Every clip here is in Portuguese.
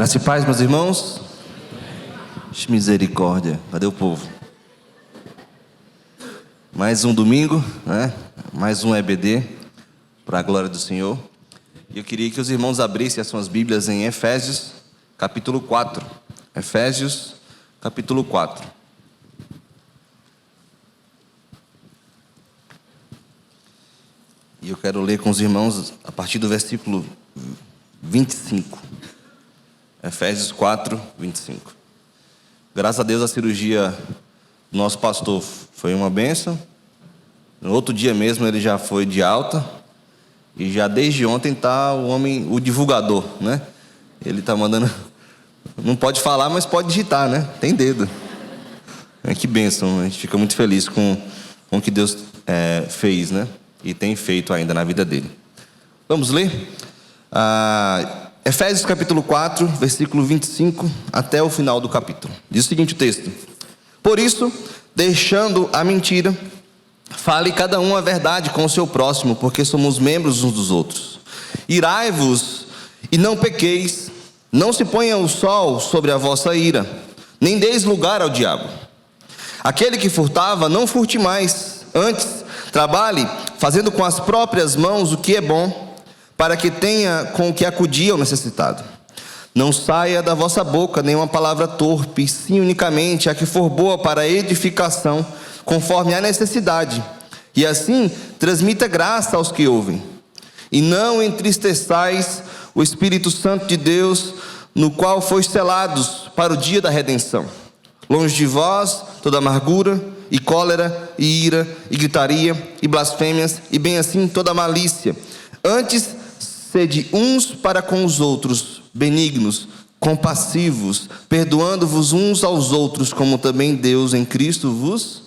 Graça e paz, meus irmãos. Misericórdia. Cadê o povo? Mais um domingo, né? Mais um EBD, para a glória do Senhor. E eu queria que os irmãos abrissem as suas Bíblias em Efésios, capítulo 4. Efésios, capítulo 4. E eu quero ler com os irmãos a partir do versículo 25. Efésios 4, 25. Graças a Deus a cirurgia do nosso pastor foi uma bênção. No outro dia mesmo ele já foi de alta. E já desde ontem está o homem, o divulgador, né? Ele está mandando... Não pode falar, mas pode digitar, né? Tem dedo. Que bênção, a gente fica muito feliz com o que Deus fez, né? E tem feito ainda na vida dele. Vamos ler? Efésios capítulo 4, versículo 25 até o final do capítulo. Diz o seguinte o texto: Por isso, deixando a mentira, fale cada um a verdade com o seu próximo, porque somos membros uns dos outros. Irai-vos e não pequeis, não se ponha o sol sobre a vossa ira, nem deis lugar ao diabo. Aquele que furtava, não furte mais, antes trabalhe, fazendo com as próprias mãos o que é bom, para que tenha com o que acudir ao necessitado. Não saia da vossa boca nenhuma palavra torpe, sim unicamente a que for boa para a edificação, conforme a necessidade, e assim transmita graça aos que ouvem. E não entristeçais o Espírito Santo de Deus, no qual fois selados para o dia da redenção. Longe de vós toda amargura, e cólera, e ira, e gritaria, e blasfêmias, e bem assim toda malícia. Antes, sede uns para com os outros, benignos, compassivos, perdoando-vos uns aos outros, como também Deus em Cristo vos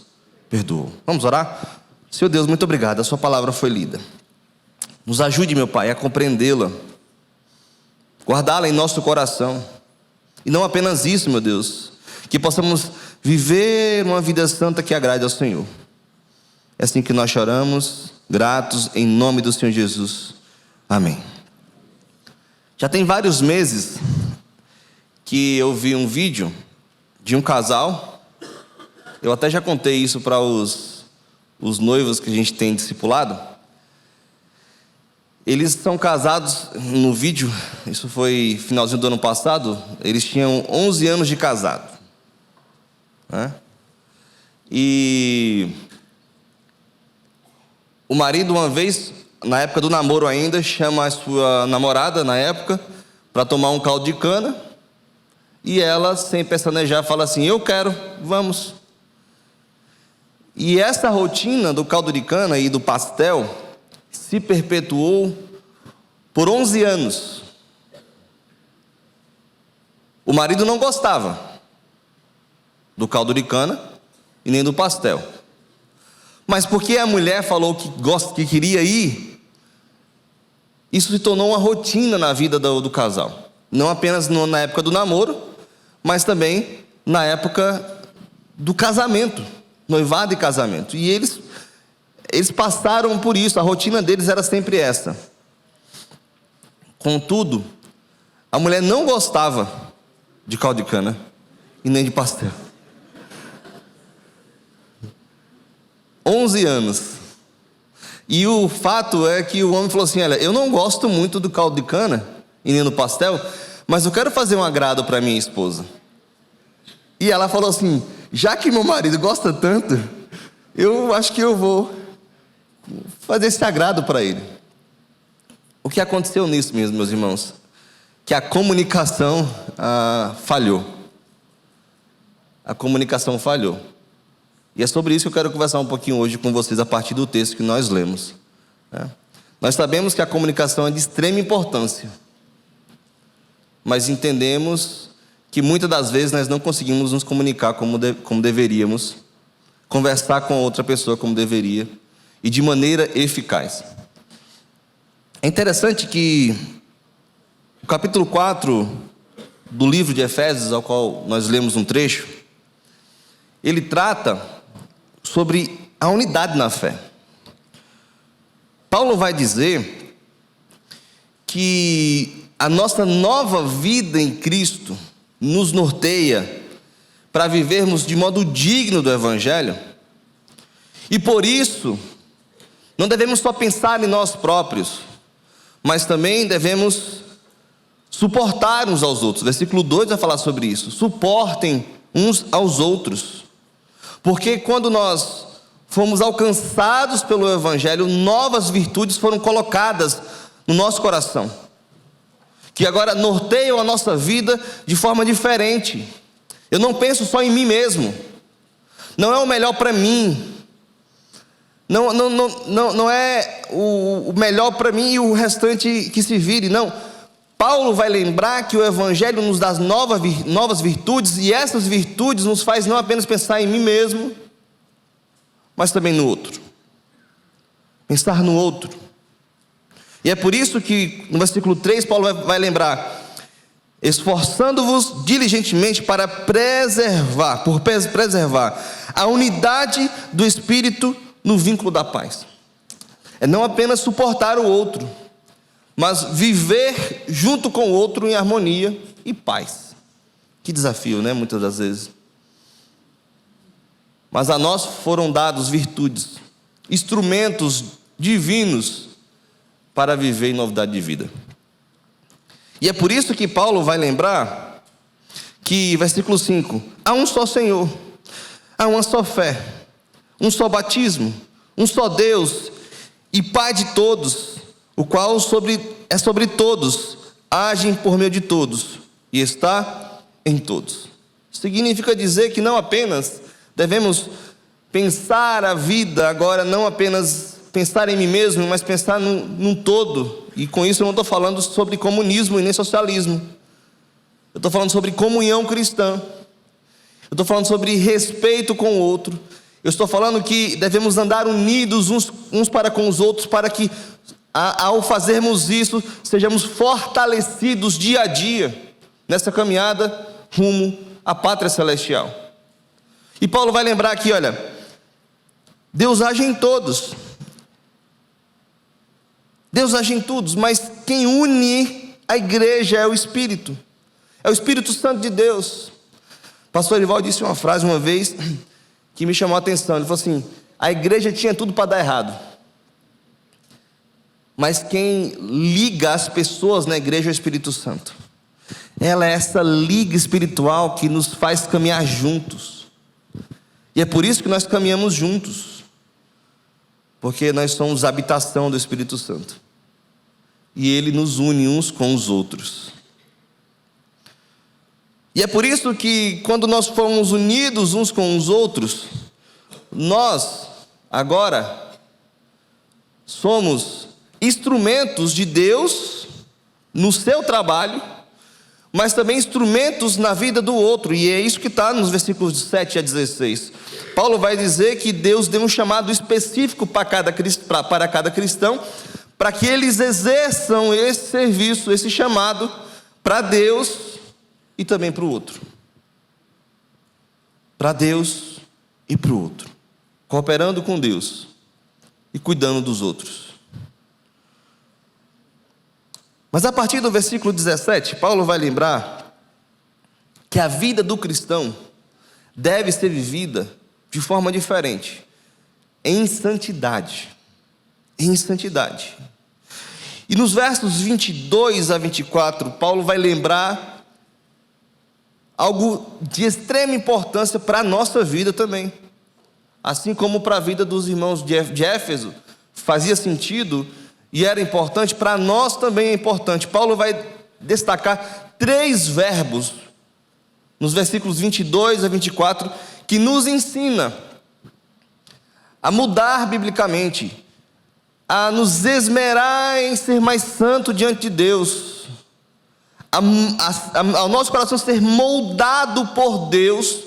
perdoou. Vamos orar? Senhor Deus, muito obrigado, a sua palavra foi lida. Nos ajude, meu Pai, a compreendê-la, guardá-la em nosso coração. E não apenas isso, meu Deus, que possamos viver uma vida santa que agrade ao Senhor. É assim que nós choramos, gratos, em nome do Senhor Jesus. Amém. Já tem vários meses que eu vi um vídeo de um casal. Eu até já contei isso para os noivos que a gente tem discipulado. Eles são casados no vídeo, isso foi finalzinho do ano passado. Eles tinham 11 anos de casado, né? E o marido, uma vez, na época do namoro ainda, chama a sua namorada, na época, para tomar um caldo de cana. E ela, sem pestanejar, fala assim: eu quero, vamos. E essa rotina do caldo de cana e do pastel se perpetuou por 11 anos. O marido não gostava do caldo de cana e nem do pastel. Mas porque a mulher falou que queria ir, isso se tornou uma rotina na vida do casal. Não apenas na época do namoro, mas também na época do casamento, noivado e casamento. E eles passaram por isso, a rotina deles era sempre essa. Contudo, a mulher não gostava de caldo de cana e nem de pastel. 11 anos. E o fato é que o homem falou assim: olha, eu não gosto muito do caldo de cana e nem do pastel, mas eu quero fazer um agrado para minha esposa. E ela falou assim: já que meu marido gosta tanto, eu acho que eu vou fazer esse agrado para ele. O que aconteceu nisso mesmo, meus irmãos? Que a comunicação falhou. A comunicação falhou. E é sobre isso que eu quero conversar um pouquinho hoje com vocês, a partir do texto que nós lemos, né? Nós sabemos que a comunicação é de extrema importância, mas entendemos que muitas das vezes nós não conseguimos nos comunicar como deveríamos, conversar com outra pessoa como deveria, e de maneira eficaz. É interessante que o capítulo 4 do livro de Efésios, ao qual nós lemos um trecho, ele trata sobre a unidade na fé. Paulo vai dizer que a nossa nova vida em Cristo nos norteia para vivermos de modo digno do Evangelho. E por isso, não devemos só pensar em nós próprios, mas também devemos suportar uns aos outros. Versículo 2 vai falar sobre isso. Suportem uns aos outros. Porque quando nós fomos alcançados pelo Evangelho, novas virtudes foram colocadas no nosso coração, que agora norteiam a nossa vida de forma diferente. Eu não penso só em mim mesmo. Não é o melhor para mim. Não é o melhor para mim e o restante que se vire. Não. Paulo vai lembrar que o Evangelho nos dá novas virtudes, e essas virtudes nos faz não apenas pensar em mim mesmo, mas também no outro. Pensar no outro. E é por isso que no versículo 3 Paulo vai lembrar: esforçando-vos diligentemente para preservar a unidade do Espírito no vínculo da paz. É não apenas suportar o outro, mas viver junto com o outro em harmonia e paz. Que desafio, né? Muitas das vezes. Mas a nós foram dados virtudes, instrumentos divinos para viver em novidade de vida. E é por isso que Paulo vai lembrar que, versículo 5, há um só Senhor, há uma só fé, um só batismo, um só Deus e Pai de todos, o qual é sobre todos, age por meio de todos e está em todos. Significa dizer que não apenas devemos pensar a vida agora, não apenas pensar em mim mesmo, mas pensar num todo. E com isso eu não estou falando sobre comunismo e nem socialismo. Eu estou falando sobre comunhão cristã. Eu estou falando sobre respeito com o outro. Eu estou falando que devemos andar unidos uns para com os outros, para que ao fazermos isso, sejamos fortalecidos dia a dia nessa caminhada rumo à pátria celestial. E Paulo vai lembrar aqui, olha, Deus age em todos. Deus age em todos, mas quem une a igreja é o Espírito. É o Espírito Santo de Deus. O pastor Erival disse uma frase uma vez que me chamou a atenção. Ele falou assim: a igreja tinha tudo para dar errado, mas quem liga as pessoas na igreja é o Espírito Santo. Ela é essa liga espiritual que nos faz caminhar juntos. E é por isso que nós caminhamos juntos, porque nós somos habitação do Espírito Santo, e Ele nos une uns com os outros. E é por isso que quando nós fomos unidos uns com os outros, nós agora somos instrumentos de Deus no seu trabalho, mas também instrumentos na vida do outro. E é isso que está nos versículos de 7 a 16. Paulo vai dizer que Deus deu um chamado específico para cada cristão, para que eles exerçam esse serviço, esse chamado, para Deus e também para o outro. Para Deus e para o outro. Cooperando com Deus e cuidando dos outros. Mas a partir do versículo 17, Paulo vai lembrar que a vida do cristão deve ser vivida de forma diferente, em santidade. Em santidade. E nos versos 22 a 24, Paulo vai lembrar algo de extrema importância para a nossa vida também. Assim como para a vida dos irmãos de Éfeso fazia sentido e era importante, para nós também é importante. Paulo vai destacar 3 verbos nos versículos 22 a 24 que nos ensina a mudar biblicamente, a nos esmerar em ser mais santo diante de Deus, ao nosso coração ser moldado por Deus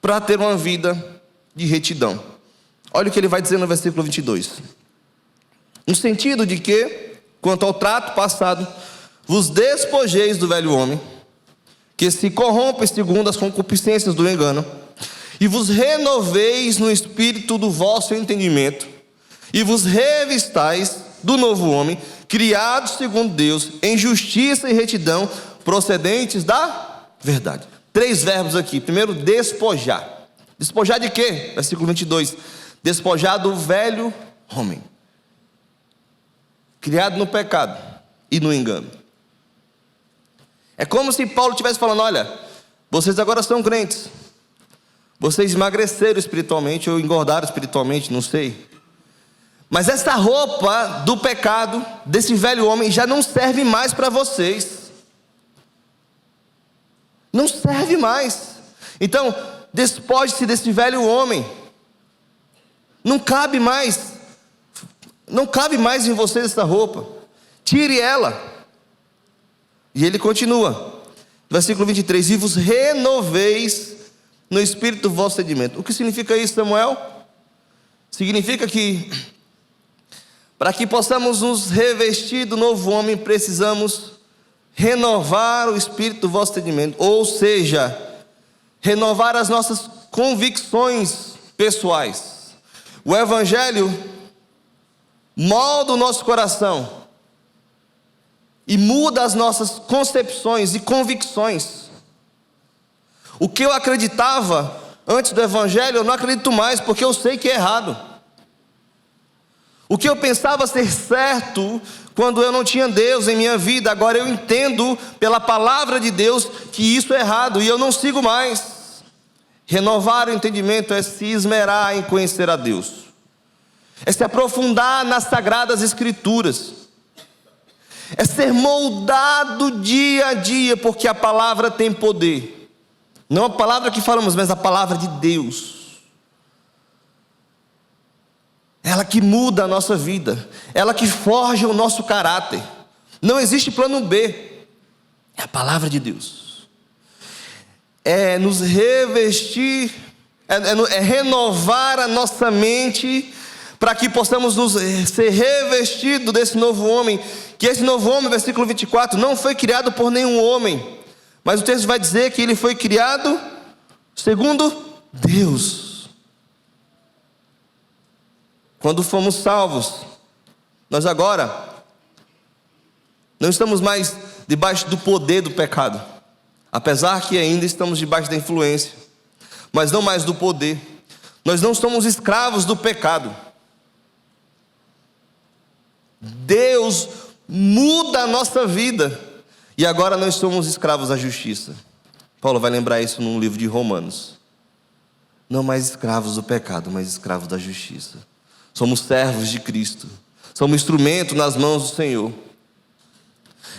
para ter uma vida de retidão. Olha o que ele vai dizer no versículo 22. No sentido de que, quanto ao trato passado, vos despojeis do velho homem, que se corrompe segundo as concupiscências do engano, e vos renoveis no espírito do vosso entendimento, e vos revistais do novo homem, criado segundo Deus, em justiça e retidão, procedentes da verdade. 3 verbos aqui. Primeiro, despojar. Despojar de quê? Versículo 22. Despojar do velho homem, criado no pecado e no engano. É como se Paulo estivesse falando: olha, vocês agora são crentes, vocês emagreceram espiritualmente ou engordaram espiritualmente, não sei, mas essa roupa do pecado, desse velho homem, já não serve mais para vocês. Não serve mais. Então, despoje-se desse velho homem. Não cabe mais em vocês essa roupa. Tire ela. E ele continua, versículo 23: e vos renoveis no espírito do vosso entendimento. O que significa isso, Samuel? Significa que, para que possamos nos revestir do novo homem, precisamos renovar o espírito do vosso entendimento. Ou seja, renovar as nossas convicções pessoais. O Evangelho molda o nosso coração e muda as nossas concepções e convicções. O que eu acreditava antes do Evangelho, eu não acredito mais, porque eu sei que é errado. O que eu pensava ser certo quando eu não tinha Deus em minha vida, agora eu entendo pela palavra de Deus que isso é errado e eu não sigo mais. Renovar o entendimento é se esmerar em conhecer a Deus, é se aprofundar nas sagradas escrituras, é ser moldado dia a dia, porque a palavra tem poder. Não a palavra que falamos, mas a palavra de Deus. Ela que muda a nossa vida, ela que forja o nosso caráter. Não existe plano B. É a palavra de Deus. É nos revestir, é renovar a nossa mente, para que possamos ser revestidos desse novo homem. Que esse novo homem, versículo 24, não foi criado por nenhum homem, mas o texto vai dizer que ele foi criado segundo Deus. Quando fomos salvos, nós agora não estamos mais debaixo do poder do pecado, apesar que ainda estamos debaixo da influência, mas não mais do poder. Nós não somos escravos do pecado. Deus muda a nossa vida e agora nós somos escravos da justiça. Paulo vai lembrar isso no livro de Romanos. Não mais escravos do pecado, mas escravos da justiça. Somos servos de Cristo, somos instrumento nas mãos do Senhor.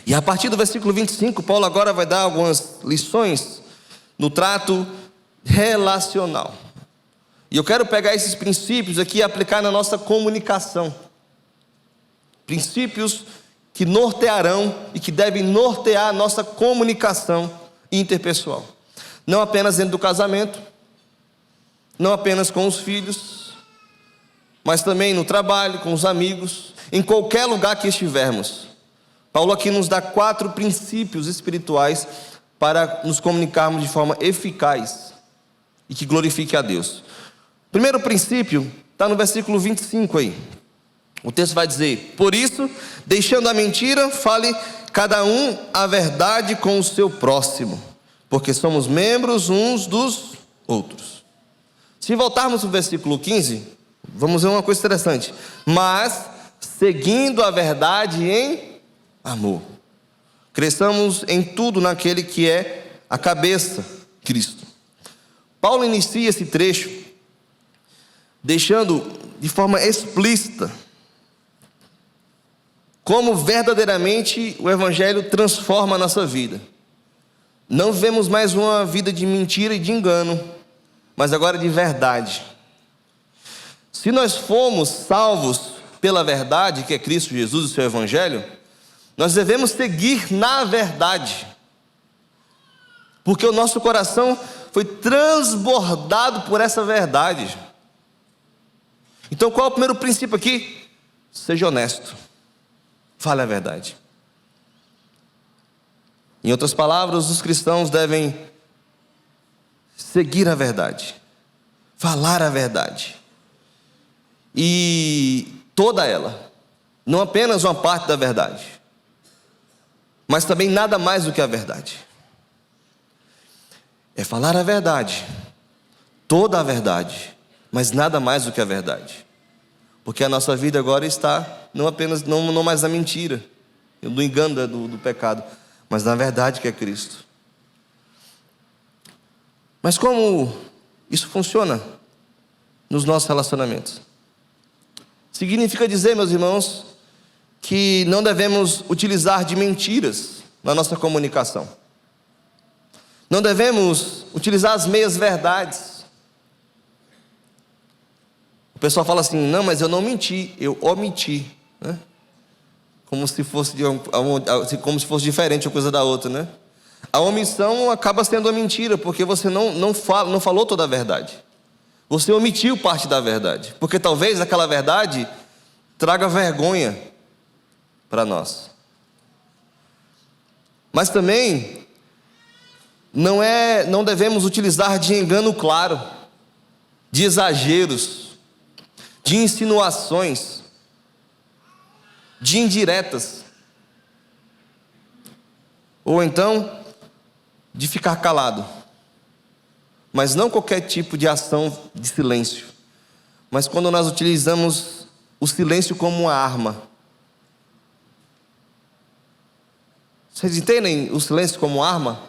E a partir do versículo 25, Paulo agora vai dar algumas lições no trato relacional. E eu quero pegar esses princípios aqui e aplicar na nossa comunicação. Princípios que nortearão e que devem nortear a nossa comunicação interpessoal. Não apenas dentro do casamento, não apenas com os filhos, mas também no trabalho, com os amigos, em qualquer lugar que estivermos. Paulo aqui nos dá 4 princípios espirituais para nos comunicarmos de forma eficaz e que glorifique a Deus. O primeiro princípio está no versículo 25 aí. O texto vai dizer: por isso, deixando a mentira, fale cada um a verdade com o seu próximo, porque somos membros uns dos outros. Se voltarmos para o versículo 15, vamos ver uma coisa interessante. Mas, seguindo a verdade em amor, cresçamos em tudo naquele que é a cabeça, Cristo. Paulo inicia esse trecho deixando de forma explícita como verdadeiramente o Evangelho transforma a nossa vida. Não vivemos mais uma vida de mentira e de engano, mas agora de verdade. Se nós fomos salvos pela verdade, que é Cristo Jesus e o seu Evangelho, nós devemos seguir na verdade, porque o nosso coração foi transbordado por essa verdade. Então qual é o primeiro princípio aqui? Seja honesto, fale a verdade. Em outras palavras, os cristãos devem seguir a verdade, falar a verdade, e toda ela, não apenas uma parte da verdade, mas também nada mais do que a verdade. É falar a verdade, toda a verdade, mas nada mais do que a verdade. Porque a nossa vida agora está não mais na mentira, do engano do pecado, mas na verdade que é Cristo. Mas como isso funciona nos nossos relacionamentos? Significa dizer, meus irmãos, que não devemos utilizar de mentiras na nossa comunicação. Não devemos utilizar as meias verdades. O pessoal fala assim: não, mas eu não menti, eu omiti, né? Como se fosse diferente uma coisa da outra, né? A omissão acaba sendo a mentira, porque você não falou toda a verdade. Você omitiu parte da verdade, porque talvez aquela verdade traga vergonha para nós. Mas também não devemos utilizar de engano claro, de exageros, de insinuações, de indiretas, ou então de ficar calado. Mas não qualquer tipo de ação de silêncio, mas quando nós utilizamos o silêncio como uma arma. Vocês entendem o silêncio como arma?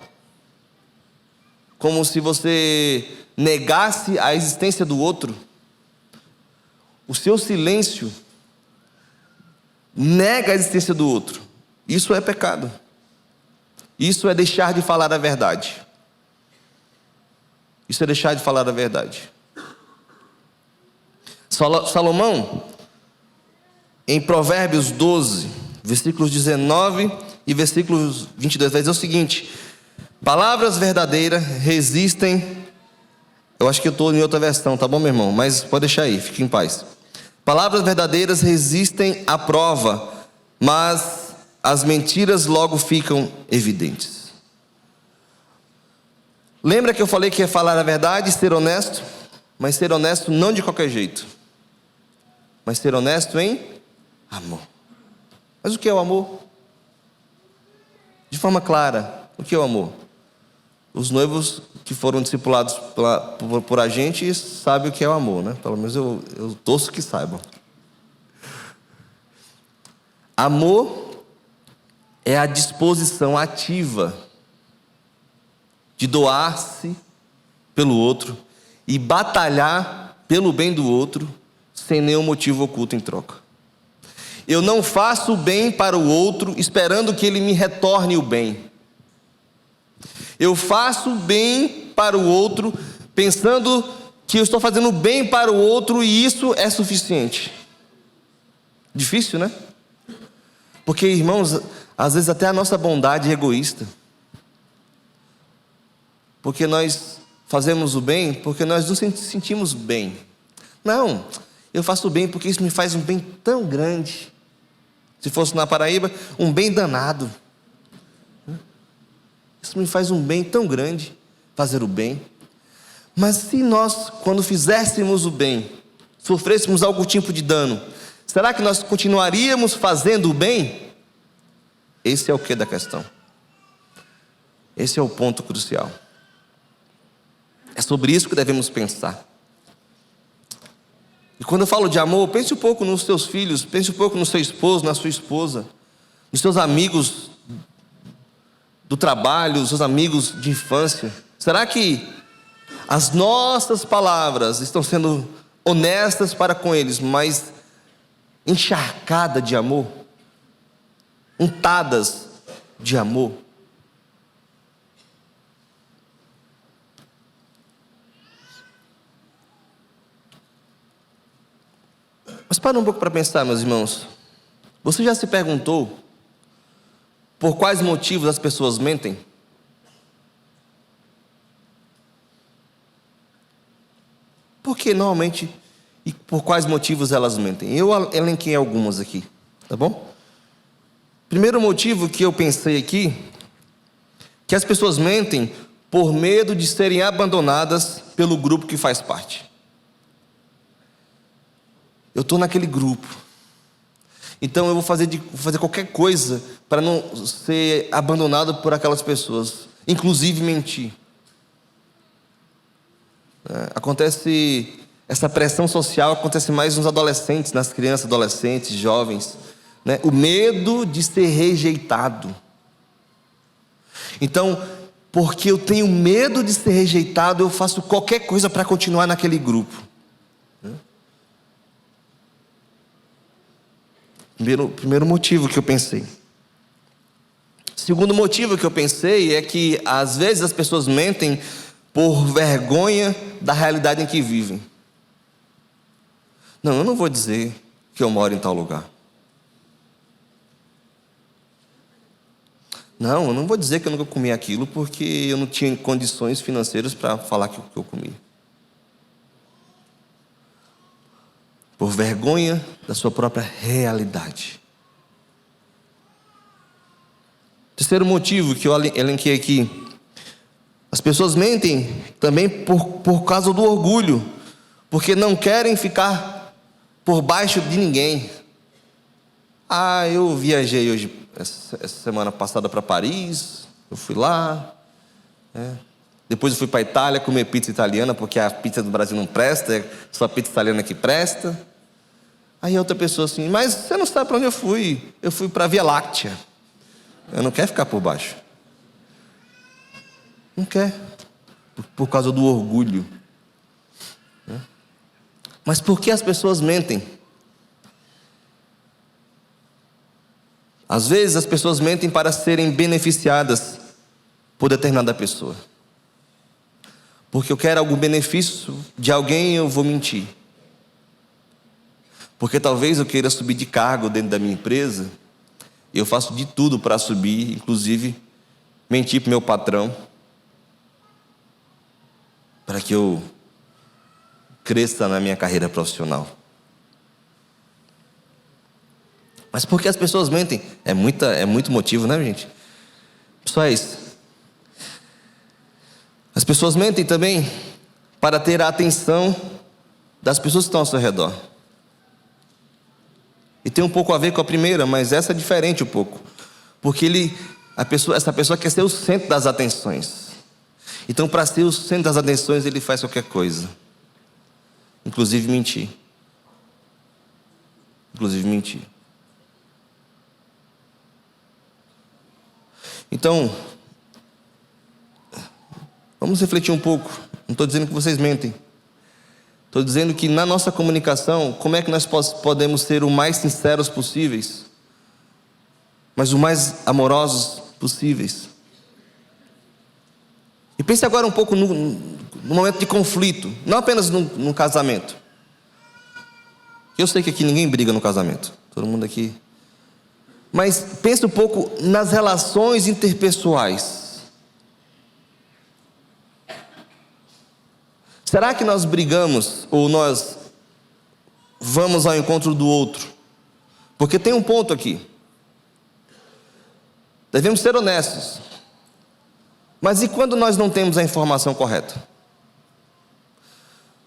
Como se você negasse a existência do outro. O seu silêncio nega a existência do outro. Isso é pecado. Isso é deixar de falar a verdade. Isso é deixar de falar a verdade. Salomão, em Provérbios 12, versículos 19 e versículos 22, vai dizer o seguinte: palavras verdadeiras resistem. Eu acho que eu estou em outra versão, tá bom, meu irmão? Mas pode deixar aí, fique em paz. Palavras verdadeiras resistem à prova, mas as mentiras logo ficam evidentes. Lembra que eu falei que é falar a verdade e ser honesto? Mas ser honesto não de qualquer jeito, mas ser honesto em amor. Mas o que é o amor? De forma clara, o que é o amor? Os noivos que foram discipulados por a gente sabem o que é o amor, né? Pelo menos eu torço que saibam. Amor é a disposição ativa de doar-se pelo outro e batalhar pelo bem do outro sem nenhum motivo oculto em troca. Eu não faço o bem para o outro esperando que ele me retorne o bem. Eu faço o bem para o outro pensando que eu estou fazendo bem para o outro e isso é suficiente. Difícil, né? Porque, irmãos, às vezes até a nossa bondade é egoísta. Porque nós fazemos o bem porque nós nos sentimos bem. Não, eu faço o bem porque isso me faz um bem tão grande. Se fosse na Paraíba, um bem danado. Isso me faz um bem tão grande, fazer o bem. Mas se nós, quando fizéssemos o bem, sofrêssemos algum tipo de dano, será que nós continuaríamos fazendo o bem? Esse é o que da questão. Esse é o ponto crucial. É sobre isso que devemos pensar. E quando eu falo de amor, pense um pouco nos seus filhos, pense um pouco no seu esposo, na sua esposa, nos seus amigos do trabalho, os seus amigos de infância. Será que as nossas palavras estão sendo honestas para com eles, mas encharcadas de amor? Untadas de amor? Mas para um pouco para pensar, meus irmãos. Você já se perguntou por quais motivos as pessoas mentem? Por que normalmente e por quais motivos elas mentem? Eu elenquei algumas aqui, tá bom? Primeiro motivo que eu pensei aqui, que as pessoas mentem por medo de serem abandonadas pelo grupo que faz parte. Eu estou naquele grupo. Então eu vou fazer qualquer coisa para não ser abandonado por aquelas pessoas, inclusive mentir. Acontece, essa pressão social acontece mais nos adolescentes, nas crianças, adolescentes, jovens, né? O medo de ser rejeitado. Então, porque eu tenho medo de ser rejeitado, eu faço qualquer coisa para continuar naquele grupo. Primeiro motivo que eu pensei. Segundo motivo que eu pensei é que às vezes as pessoas mentem por vergonha da realidade em que vivem. Não, eu não vou dizer que eu moro em tal lugar. Não, eu não vou dizer que eu nunca comi aquilo porque eu não tinha condições financeiras para falar que eu comi. Por vergonha da sua própria realidade. Terceiro motivo que eu elenquei aqui. As pessoas mentem também por causa do orgulho, porque não querem ficar por baixo de ninguém. Eu viajei hoje, essa semana passada para Paris, eu fui lá, depois eu fui para a Itália comer pizza italiana, porque a pizza do Brasil não presta, é só a pizza italiana que presta. Aí outra pessoa assim, mas você não sabe para onde eu fui? Eu fui para a Via Láctea. Eu não quero ficar por baixo. Não quer, por causa do orgulho. Mas por que as pessoas mentem? Às vezes as pessoas mentem para serem beneficiadas por determinada pessoa. Porque eu quero algum benefício de alguém, eu vou mentir. Porque talvez eu queira subir de cargo dentro da minha empresa, e eu faço de tudo para subir, inclusive mentir para o meu patrão, para que eu cresça na minha carreira profissional. Mas por que as pessoas mentem? É muito motivo, né, gente? Só isso. As pessoas mentem também para ter a atenção das pessoas que estão ao seu redor. E tem um pouco a ver com a primeira, mas essa é diferente um pouco. Porque essa pessoa quer ser o centro das atenções. Então, para ser o centro das atenções, ele faz qualquer coisa. Inclusive mentir. Então, vamos refletir um pouco. Não estou dizendo que vocês mentem. Estou dizendo que na nossa comunicação, como é que nós podemos ser o mais sinceros possíveis, mas o mais amorosos possíveis. E pense agora um pouco no momento de conflito, não apenas no casamento. Eu sei que aqui ninguém briga no casamento, todo mundo aqui. Mas pense um pouco nas relações interpessoais. Será que nós brigamos ou nós vamos ao encontro do outro? Porque tem um ponto aqui. Devemos ser honestos. Mas e quando nós não temos a informação correta?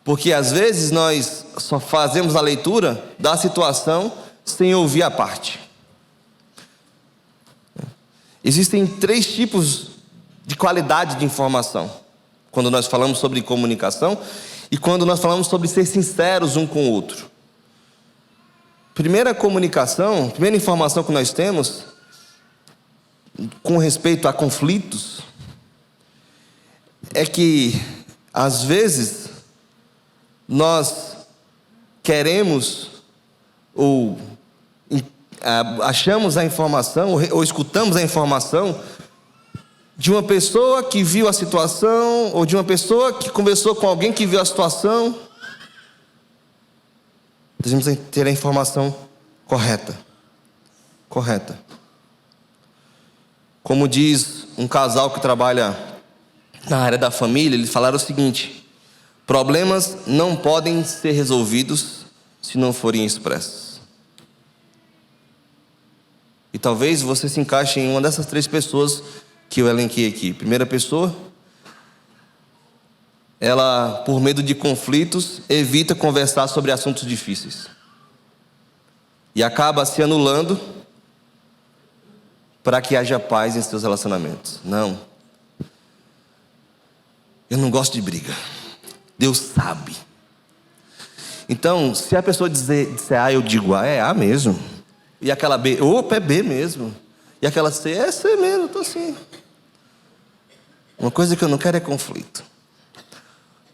Porque às vezes nós só fazemos a leitura da situação sem ouvir a parte. Existem 3 tipos de qualidade de informação quando nós falamos sobre comunicação e quando nós falamos sobre ser sinceros um com o outro. Primeira informação que nós temos com respeito a conflitos é que às vezes nós queremos ou achamos a informação ou escutamos a informação de uma pessoa que viu a situação ou de uma pessoa que conversou com alguém que viu a situação. Devemos ter a informação correta. Como diz um casal que trabalha na área da família, eles falaram o seguinte: problemas não podem ser resolvidos se não forem expressos. E talvez você se encaixe em uma dessas 3 pessoas que eu elenquei aqui. Primeira pessoa, ela, por medo de conflitos, evita conversar sobre assuntos difíceis. e acaba se anulando para que haja paz em seus relacionamentos. Não. Eu não gosto de briga. Deus sabe. Então, se a pessoa disser A, eu digo A, é A mesmo. E aquela B, opa, é B mesmo. E aquela C, é C mesmo, estou assim. Uma coisa que eu não quero é conflito.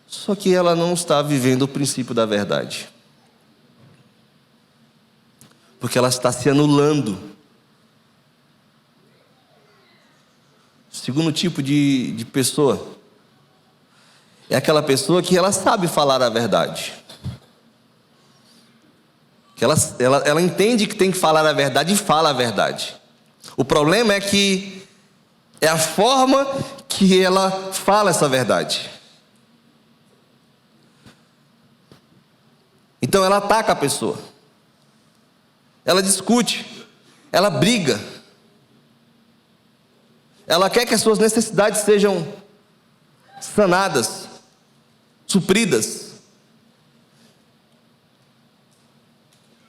Só que ela não está vivendo o princípio da verdade. Porque ela está se anulando. Segundo tipo de pessoa é aquela pessoa que ela sabe falar a verdade. Que ela entende que tem que falar a verdade e fala a verdade. O problema é que é a forma que ela fala essa verdade. Então ela ataca a pessoa. Ela discute. Ela briga. Ela quer que as suas necessidades sejam sanadas, supridas.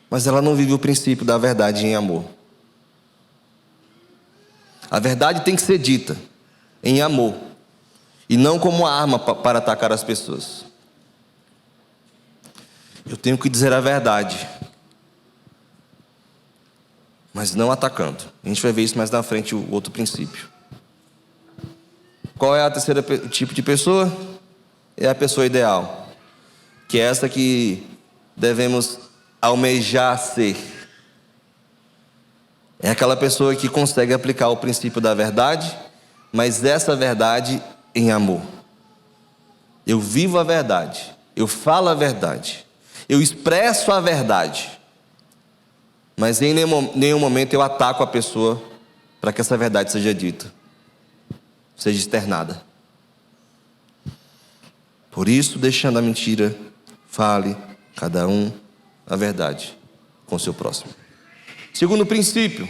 Mas ela não vive o princípio da verdade em amor. A verdade tem que ser dita em amor, e não como arma para atacar as pessoas. Eu tenho que dizer a verdade, mas não atacando. A gente vai ver isso mais na frente, o outro princípio. Qual é a terceira tipo de pessoa? É a pessoa ideal, que é essa que devemos almejar ser. É aquela pessoa que consegue aplicar o princípio da verdade, mas essa verdade em amor. Eu vivo a verdade, eu falo a verdade, eu expresso a verdade, mas em nenhum momento eu ataco a pessoa para que essa verdade seja dita, seja externada. Por isso, deixando a mentira, fale cada um a verdade com o seu próximo. Segundo princípio,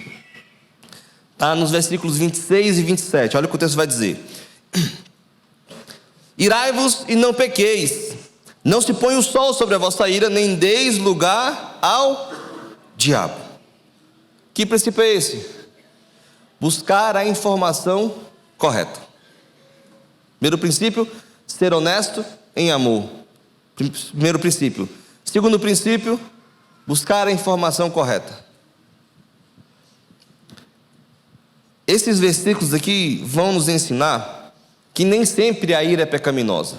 está nos versículos 26 e 27. Olha o que o texto vai dizer. Irai-vos e não pequeis. Não se põe o sol sobre a vossa ira, nem deis lugar ao diabo. Que princípio é esse? Buscar a informação correta. Primeiro princípio, ser honesto em amor. Primeiro princípio. Segundo princípio, buscar a informação correta. Esses versículos aqui vão nos ensinar que nem sempre a ira é pecaminosa.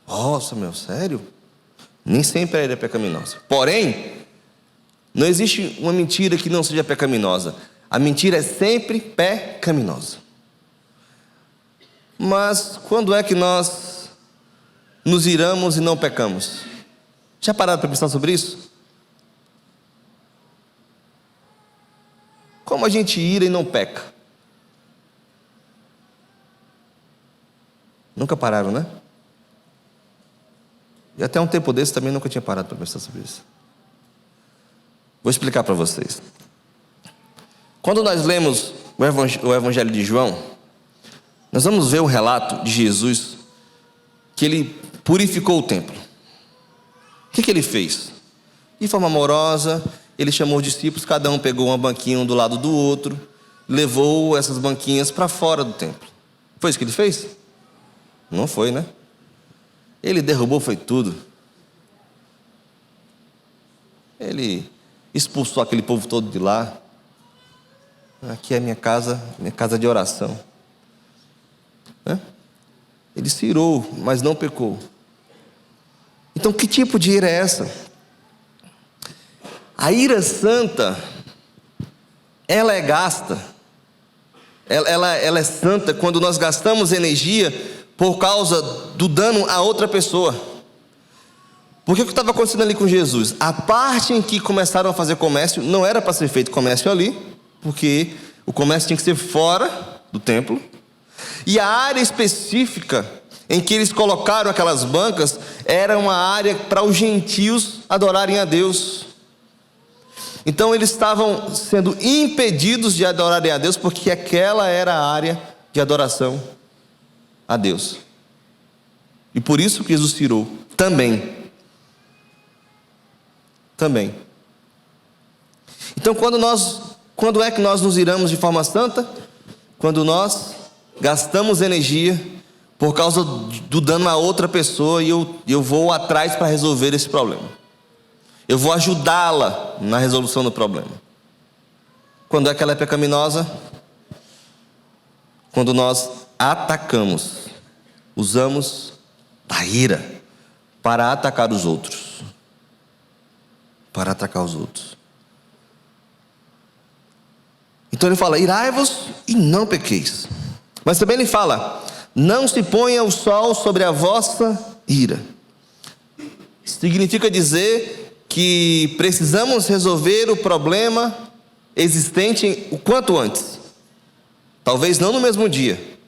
Nossa, meu, sério? Nem sempre a ira é pecaminosa. Porém, não existe uma mentira que não seja pecaminosa. A mentira é sempre pecaminosa. Mas quando é que nós nos iramos e não pecamos? Já pararam para pensar sobre isso? Como a gente ira e não peca? Nunca pararam, né? E até um tempo desse também nunca tinha parado para pensar sobre isso. Vou explicar para vocês. Quando nós lemos o Evangelho de João, nós vamos ver o relato de Jesus, que ele purificou o templo. O que ele fez? De forma amorosa, ele chamou os discípulos, cada um pegou uma banquinha um do lado do outro, levou essas banquinhas para fora do templo. Foi isso que ele fez? Não foi, né? Ele derrubou, foi tudo. Ele expulsou aquele povo todo de lá. Aqui é minha casa de oração. Ele se irou, mas não pecou. Então, que tipo de ira é essa? A ira santa, ela é gasta. Ela é santa quando nós gastamos energia por causa do dano a outra pessoa. Porque o que estava acontecendo ali com Jesus? A parte em que começaram a fazer comércio, não era para ser feito comércio ali, porque o comércio tinha que ser fora do templo. E a área específica em que eles colocaram aquelas bancas era uma área para os gentios adorarem a Deus. Então eles estavam sendo impedidos de adorarem a Deus, porque aquela era a área de adoração a Deus. E por isso que Jesus tirou também. Então, quando é que nós nos iramos de forma santa? Quando nós gastamos energia por causa do dano a outra pessoa e eu vou atrás para resolver esse problema. Eu vou ajudá-la na resolução do problema. Quando é que ela é pecaminosa? Quando nós atacamos, usamos da ira para atacar os outros. Para atacar os outros. Então ele fala: irai-vos e não pequeis. Mas também ele fala: não se ponha o sol sobre a vossa ira. Significa dizer que precisamos resolver o problema existente o quanto antes. Talvez não no mesmo dia,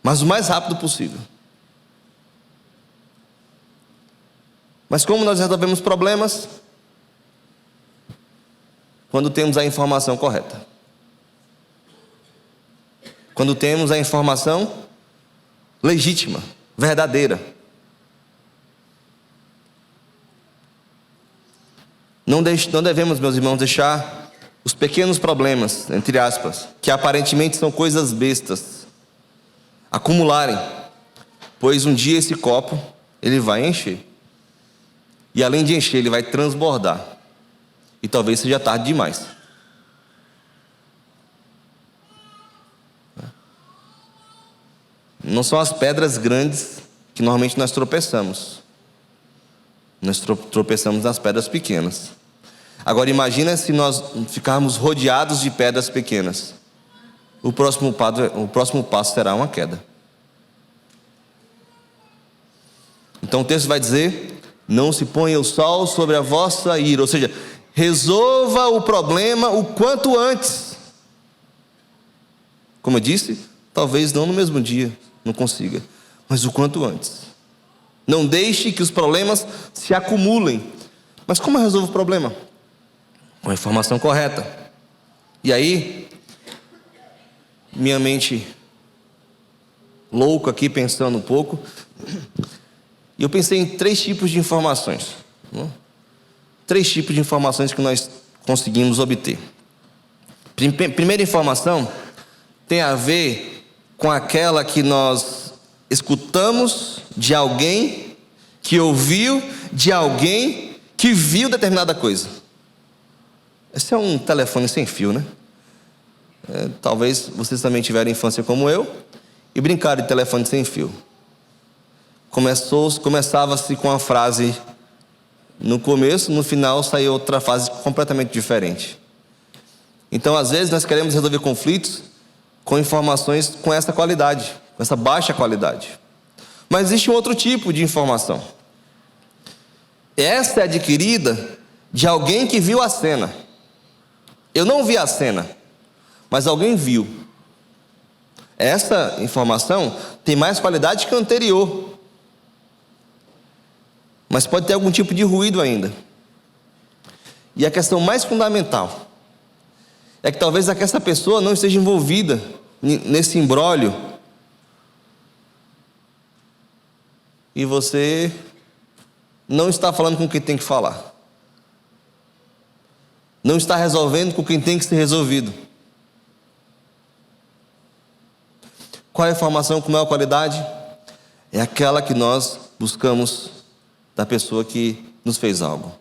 mas o mais rápido possível. Mas como nós resolvemos problemas? Quando temos a informação correta. Quando temos a informação legítima, verdadeira. Não devemos, meus irmãos, deixar os pequenos problemas, entre aspas, que aparentemente são coisas bestas, acumularem, pois um dia esse copo, ele vai encher. E além de encher, ele vai transbordar. E talvez seja tarde demais. Não são as pedras grandes que normalmente nós tropeçamos. Nós tropeçamos nas pedras pequenas. Agora imagina se nós ficarmos rodeados de pedras pequenas. O próximo passo será uma queda. Então o texto vai dizer: não se ponha o sol sobre a vossa ira. Ou seja, resolva o problema o quanto antes. Como eu disse, talvez não no mesmo dia, não consiga, mas o quanto antes. Não deixe que os problemas se acumulem. Mas como eu resolvo o problema? Com a informação correta. E aí, minha mente louca aqui pensando um pouco, e eu pensei em 3 tipos de informações. 3 tipos de informações que nós conseguimos obter. Primeira informação tem a ver com aquela que nós escutamos de alguém que ouviu de alguém que viu determinada coisa. Esse é um telefone sem fio, né? Talvez vocês também tiveram infância como eu e brincaram de telefone sem fio. Começava-se com a frase no começo, no final saiu outra frase completamente diferente. Então, às vezes, nós queremos resolver conflitos com informações com essa qualidade, com essa baixa qualidade. Mas existe um outro tipo de informação. Essa é adquirida de alguém que viu a cena. Eu não vi a cena, mas alguém viu. Essa informação tem mais qualidade que a anterior, mas pode ter algum tipo de ruído ainda. E a questão mais fundamental é que talvez essa pessoa não esteja envolvida nesse imbróglio e você não está falando com quem tem que falar. Não está resolvendo com quem tem que ser resolvido. Qual é a informação com maior qualidade? É aquela que nós buscamos da pessoa que nos fez algo.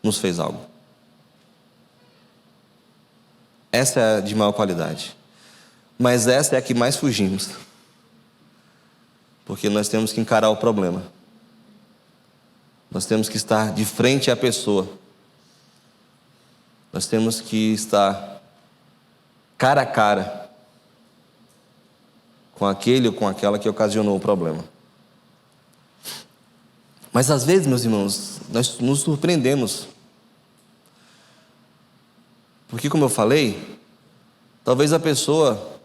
Nos fez algo. Essa é a de maior qualidade. Mas essa é a que mais fugimos. Porque nós temos que encarar o problema. Nós temos que estar de frente à pessoa. Nós temos que estar cara a cara com aquele ou com aquela que ocasionou o problema. Mas às vezes, meus irmãos, nós nos surpreendemos. Porque, como eu falei, talvez a pessoa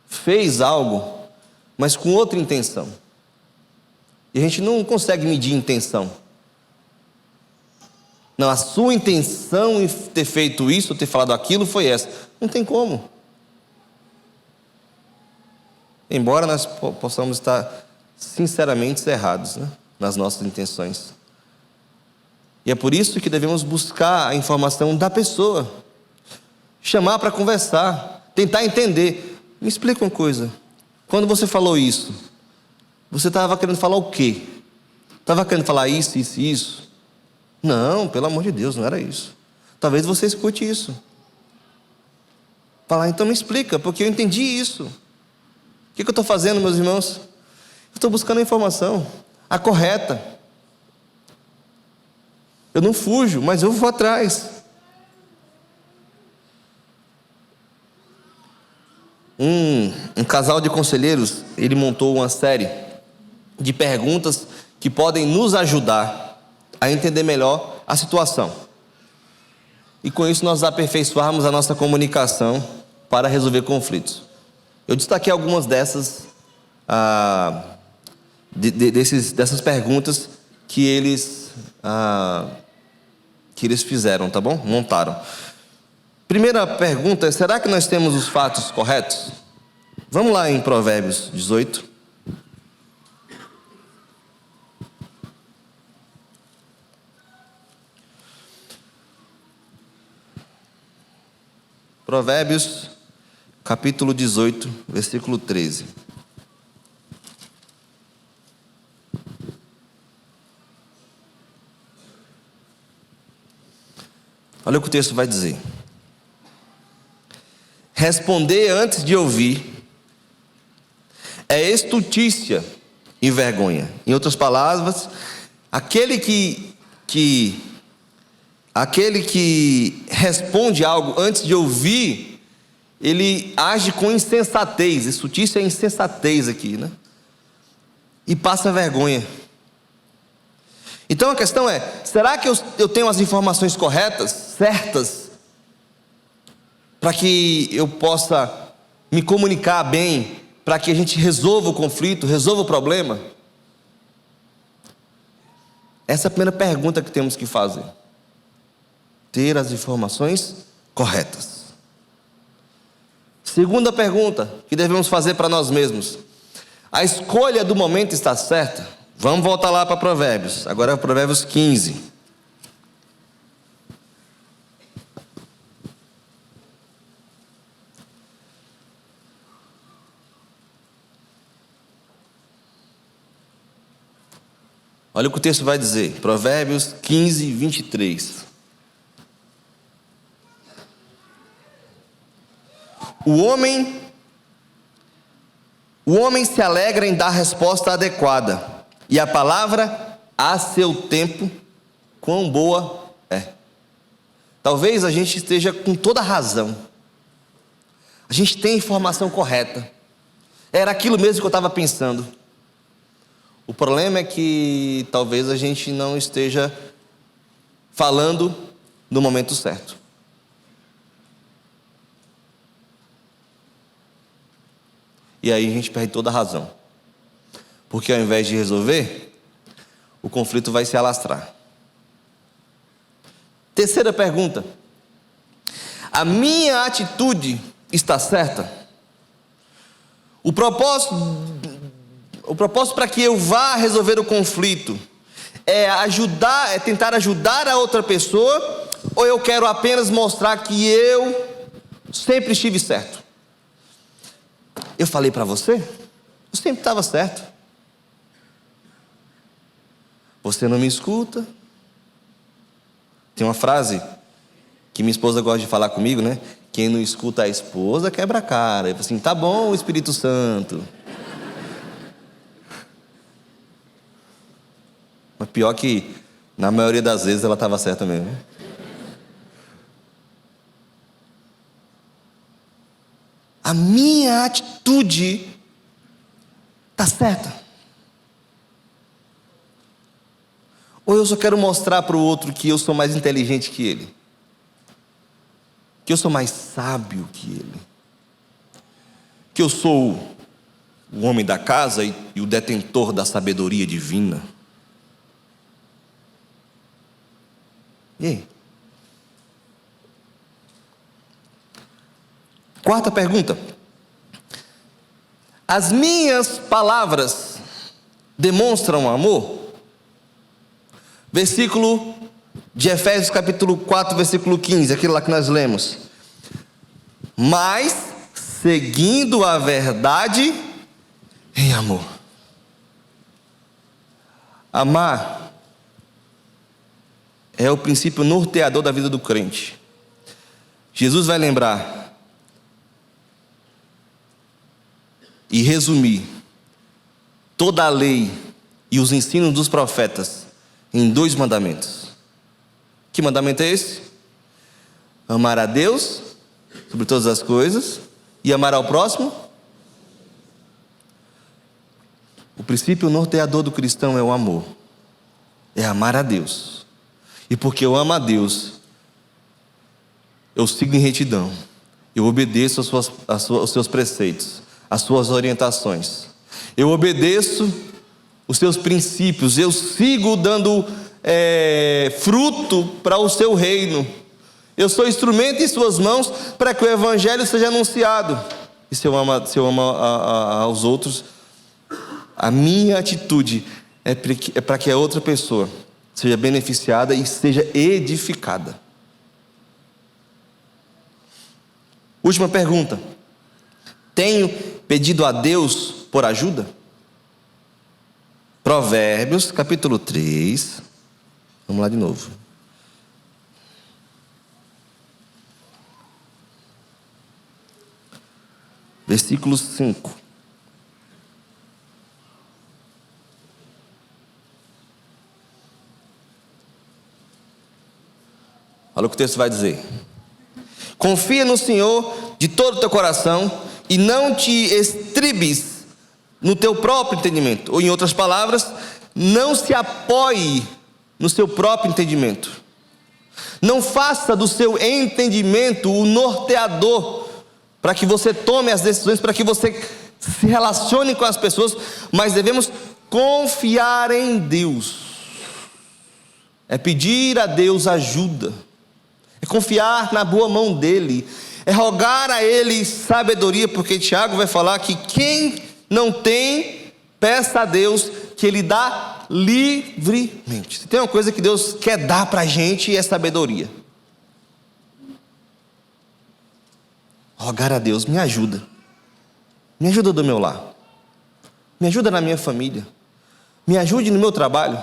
fez algo, mas com outra intenção. E a gente não consegue medir intenção. Não, a sua intenção em ter feito isso, ter falado aquilo, foi essa. Não tem como. Embora nós possamos estar sinceramente errados, né, nas nossas intenções. E é por isso que devemos buscar a informação da pessoa, chamar para conversar, tentar entender. Me explica uma coisa, quando você falou isso, você estava querendo falar o quê? Estava querendo falar isso, isso e isso? Não, pelo amor de Deus, não era isso. Talvez você escute isso. Falar, então me explica, porque eu entendi isso. O que eu estou fazendo, meus irmãos? Eu estou buscando a informação, a correta. Eu não fujo, mas eu vou atrás. Um casal de conselheiros, ele montou uma série de perguntas que podem nos ajudar a entender melhor a situação. E com isso nós aperfeiçoarmos a nossa comunicação para resolver conflitos. Eu destaquei algumas dessas, dessas perguntas que eles fizeram, tá bom? Montaram. Primeira pergunta é: será que nós temos os fatos corretos? Vamos lá em Provérbios 18. Provérbios, capítulo 18, versículo 13. Olha o que o texto vai dizer. Responder antes de ouvir é estultícia e vergonha. Em outras palavras, aquele que responde algo antes de ouvir, ele age com insensatez. Estultícia é insensatez aqui, né? E passa vergonha. Então a questão é: será que eu tenho as informações corretas, certas, para que eu possa me comunicar bem, para que a gente resolva o conflito, resolva o problema? Essa é a primeira pergunta que temos que fazer. Ter as informações corretas. Segunda pergunta que devemos fazer para nós mesmos: a escolha do momento está certa? Vamos voltar lá para Provérbios. Agora é Provérbios 15. Olha o que o texto vai dizer. Provérbios 15, 23. O homem se alegra em dar resposta adequada, e a palavra a seu tempo, quão boa é. Talvez a gente esteja com toda a razão. A gente tem a informação correta. Era aquilo mesmo que eu estava pensando. O problema é que talvez a gente não esteja falando no momento certo. E aí a gente perde toda a razão. Porque ao invés de resolver, o conflito vai se alastrar. Terceira pergunta: a minha atitude está certa? O propósito para que eu vá resolver o conflito é tentar ajudar a outra pessoa, ou eu quero apenas mostrar que eu sempre estive certo? Eu falei para você, eu sempre estava certo. Você não me escuta. Tem uma frase que minha esposa gosta de falar comigo, né? Quem não escuta a esposa quebra a cara. Eu falo assim: tá bom, Espírito Santo. Mas pior que, na maioria das vezes, ela estava certa mesmo, né? A minha atitude está certa? Ou eu só quero mostrar para o outro que eu sou mais inteligente que ele? Que eu sou mais sábio que ele? Que eu sou o homem da casa e o detentor da sabedoria divina? E aí? Quarta pergunta: as minhas palavras demonstram amor? Versículo de Efésios capítulo 4, versículo 15, aquilo lá que nós lemos. Mas, seguindo a verdade em amor. Amar é o princípio norteador da vida do crente. Jesus vai lembrar e resumir toda a lei e os ensinos dos profetas em 2 mandamentos. Que mandamento é esse? Amar a Deus sobre todas as coisas e amar ao próximo. O princípio norteador do cristão é o amor. É amar a Deus. E porque eu amo a Deus, eu sigo em retidão. Eu obedeço aos seus preceitos, às suas orientações. Eu obedeço os seus princípios. Eu sigo dando fruto para o seu reino. Eu sou instrumento em suas mãos para que o evangelho seja anunciado. E se eu amo aos outros, a minha atitude é para que a outra pessoa seja beneficiada e seja edificada. Última pergunta. Tenho pedido a Deus por ajuda? Provérbios, capítulo 3. Vamos lá de novo. Versículo 5. Olha o que o texto vai dizer. Confia no Senhor de todo o teu coração e não te estribes no teu próprio entendimento. Ou em outras palavras, não se apoie no seu próprio entendimento. Não faça do seu entendimento o norteador para que você tome as decisões, para que você se relacione com as pessoas, mas devemos confiar em Deus. É pedir a Deus ajuda. É confiar na boa mão dEle. É rogar a Ele sabedoria, porque Tiago vai falar que quem não tem, peça a Deus que Ele dá livremente. Se tem uma coisa que Deus quer dar para a gente, é sabedoria. Rogar a Deus, me ajuda. Me ajuda do meu lar. Me ajuda na minha família. Me ajude no meu trabalho.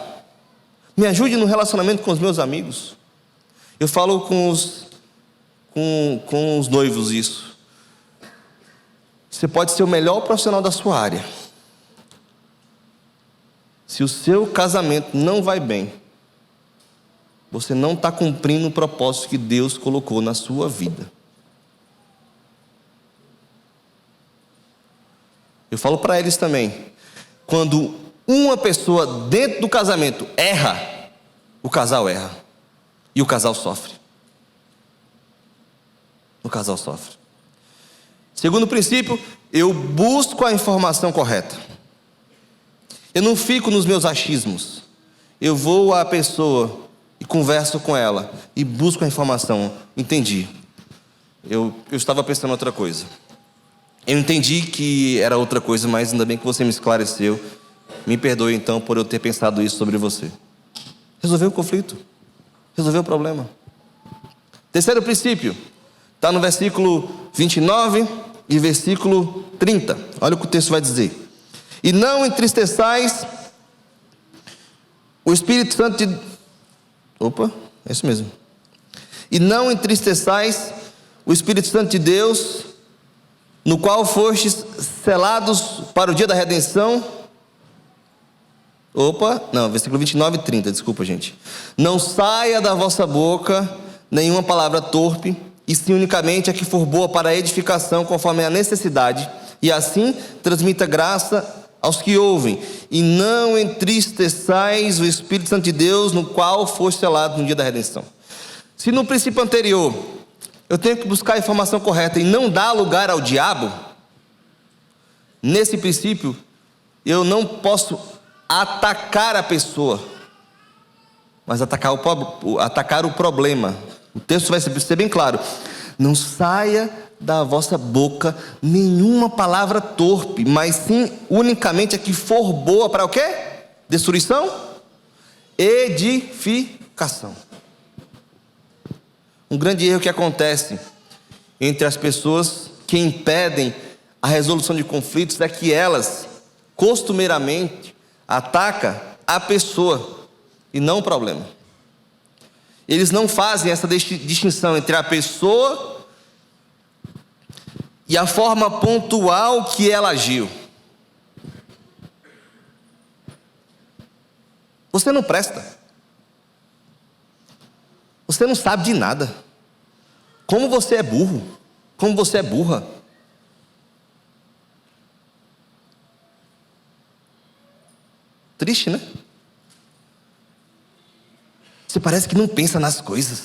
Me ajude no relacionamento com os meus amigos. Eu falo com os noivos isso. Você pode ser o melhor profissional da sua área. Se o seu casamento não vai bem, você não está cumprindo o propósito que Deus colocou na sua vida. Eu falo para eles também. Quando uma pessoa dentro do casamento erra, o casal erra. E o casal sofre. O casal sofre. Segundo princípio, eu busco a informação correta. Eu não fico nos meus achismos. Eu vou à pessoa e converso com ela e busco a informação. Entendi. Eu estava pensando outra coisa. Eu entendi que era outra coisa, mas ainda bem que você me esclareceu. Me perdoe então por eu ter pensado isso sobre você. Resolveu o conflito. Resolveu o problema. Terceiro princípio, está no versículo 29 e versículo 30. Olha o que o texto vai dizer. E não entristeçais o Espírito Santo de... Opa, é isso mesmo. E não entristeçais o Espírito Santo de Deus, no qual fostes selados para o dia da redenção. Versículo 29 e 30, desculpa gente. Não saia da vossa boca nenhuma palavra torpe, e sim unicamente a que for boa para a edificação, conforme a necessidade, e assim transmita graça aos que ouvem. E não entristeçais o Espírito Santo de Deus, no qual foste selado no dia da redenção. Se no princípio anterior eu tenho que buscar a informação correta e não dar lugar ao diabo, nesse princípio eu não posso atacar a pessoa, mas atacar o problema. O texto vai ser bem claro. Não saia da vossa boca nenhuma palavra torpe, mas sim unicamente a que for boa para o quê? Destruição? Edificação. Um grande erro que acontece entre as pessoas que impedem a resolução de conflitos é que elas, costumeiramente, atacam a pessoa e não o problema. Eles não fazem essa distinção entre a pessoa e a forma pontual que ela agiu. Você não presta. Você não sabe de nada. Como você é burro. Como você é burra. Triste, né? Você parece que não pensa nas coisas.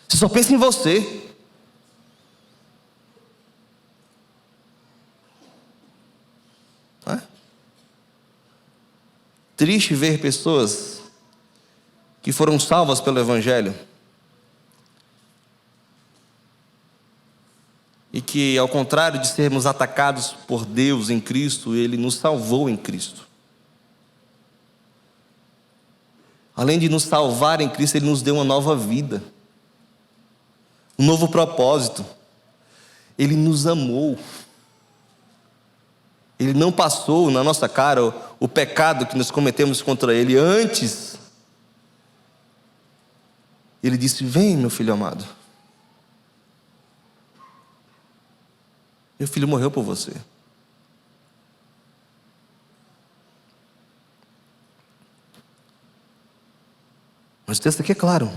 Você só pensa em você. Não é? Triste ver pessoas que foram salvas pelo Evangelho e que, ao contrário de sermos atacados por Deus em Cristo, Ele nos salvou em Cristo. Além de nos salvar em Cristo, Ele nos deu uma nova vida, um novo propósito. Ele nos amou. Ele não passou na nossa cara o pecado que nós cometemos contra Ele. Antes, Ele disse: vem, meu filho amado. Meu filho morreu por você. Mas o texto aqui é claro.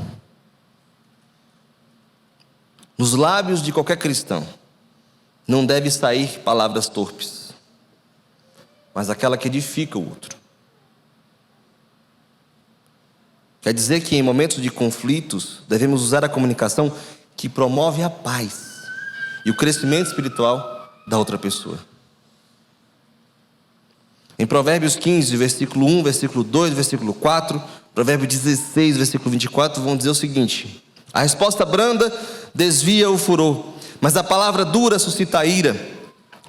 Nos lábios de qualquer cristão não deve sair palavras torpes, mas aquela que edifica o outro. Quer dizer que em momentos de conflitos devemos usar a comunicação que promove a paz e o crescimento espiritual da outra pessoa. Em Provérbios 15, versículo 1, versículo 2, versículo 4, Provérbios 16, versículo 24, vão dizer o seguinte: a resposta branda desvia o furor, mas a palavra dura suscita a ira.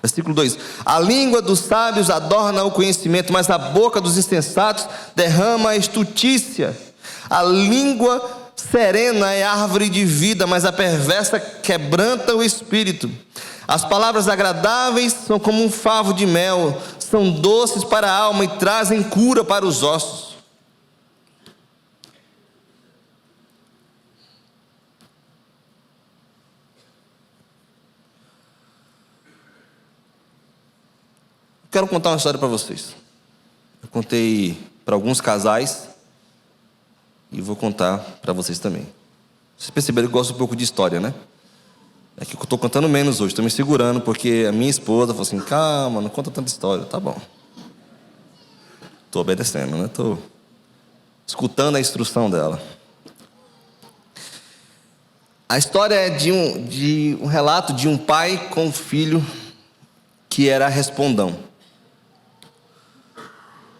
Versículo 2: a língua dos sábios adorna o conhecimento, mas a boca dos insensatos derrama a estutícia. A língua serena é árvore de vida, mas a perversa quebranta o espírito. As palavras agradáveis são como um favo de mel, são doces para a alma e trazem cura para os ossos. Quero contar uma história para vocês. Eu contei para alguns casais e vou contar para vocês também. Vocês perceberam que eu gosto um pouco de história, né? É que eu estou contando menos hoje, estou me segurando, porque a minha esposa falou assim: calma, não conta tanta história. Tá bom. Estou obedecendo, né? Estou escutando a instrução dela. A história é de um relato de um pai com um filho que era respondão.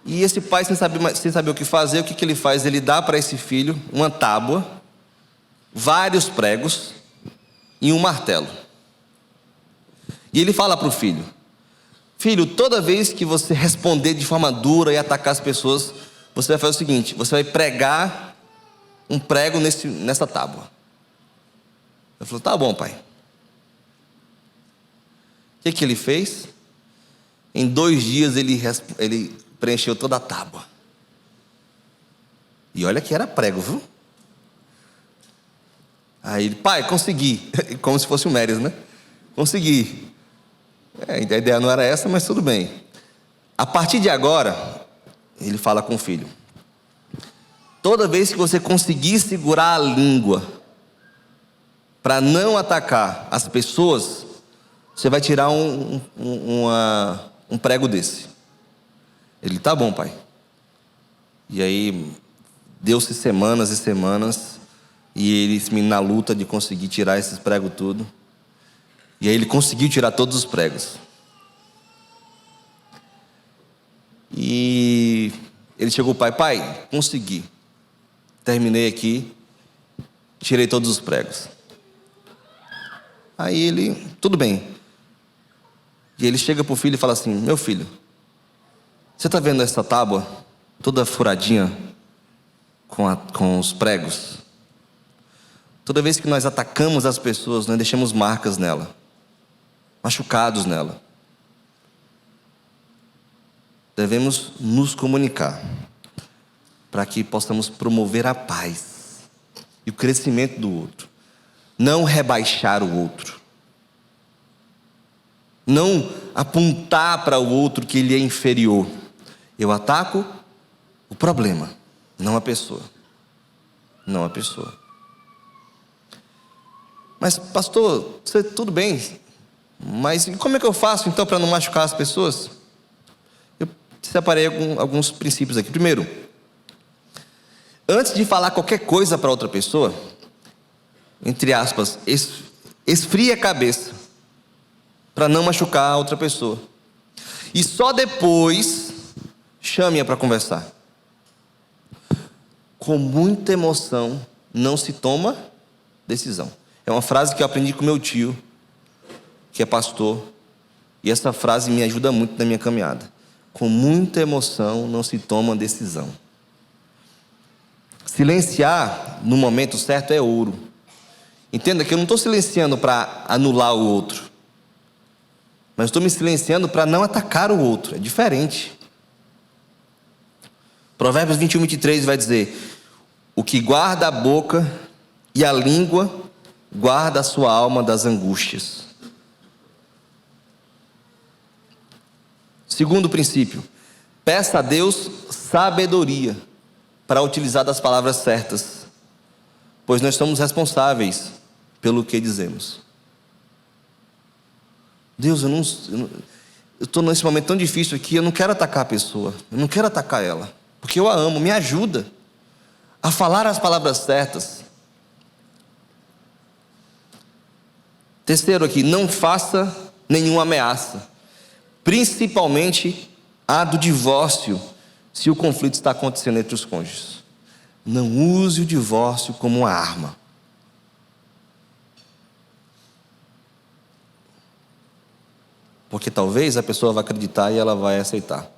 E esse pai, sem saber o que fazer, o que ele faz? Ele dá para esse filho uma tábua, vários pregos e um martelo. E ele fala para o filho: filho, toda vez que você responder de forma dura e atacar as pessoas, você vai fazer o seguinte: você vai pregar um prego nessa tábua. Ele falou: tá bom, pai. O que ele fez? Em 2 dias ele preencheu toda a tábua. E olha que era prego, viu? Aí ele: pai, consegui. Como se fosse o Mérias, né? Consegui. A ideia não era essa, mas tudo bem. A partir de agora, ele fala com o filho: toda vez que você conseguir segurar a língua para não atacar as pessoas, você vai tirar um prego desse. Ele: tá bom, pai. E aí deu-se semanas e semanas, e ele na luta de conseguir tirar esses pregos tudo. E aí ele conseguiu tirar todos os pregos. E ele chegou ao pai: pai, consegui. Terminei aqui, tirei todos os pregos. Aí ele: tudo bem. E ele chega para o filho e fala assim: meu filho, você está vendo essa tábua toda furadinha? com os pregos. Toda vez que nós atacamos as pessoas, nós deixamos marcas nela, machucados nela. Devemos nos comunicar para que possamos promover a paz e o crescimento do outro, não rebaixar o outro, não apontar para o outro que ele é inferior. Eu ataco o problema, não a pessoa. Não a pessoa. Mas pastor, tudo bem, mas como é que eu faço então para não machucar as pessoas? Eu separei alguns princípios aqui. Primeiro, antes de falar qualquer coisa para outra pessoa, entre aspas, esfrie a cabeça para não machucar a outra pessoa. E só depois chame-a para conversar. Com muita emoção não se toma decisão. É uma frase que eu aprendi com meu tio, que é pastor, e essa frase me ajuda muito na minha caminhada. Com muita emoção não se toma decisão. Silenciar no momento certo é ouro. Entenda que eu não estou silenciando para anular o outro, mas estou me silenciando para não atacar o outro. É diferente. Provérbios 21, 23 vai dizer: o que guarda a boca e a língua guarda a sua alma das angústias. Segundo princípio, peça a Deus sabedoria para utilizar das palavras certas, pois nós somos responsáveis pelo que dizemos. Deus, eu estou nesse momento tão difícil aqui, eu não quero atacar a pessoa, eu não quero atacar ela, porque eu a amo. Me ajuda a falar as palavras certas. Terceiro aqui, não faça nenhuma ameaça, principalmente a do divórcio, se o conflito está acontecendo entre os cônjuges. Não use o divórcio como uma arma. Porque talvez a pessoa vai acreditar e ela vai aceitar.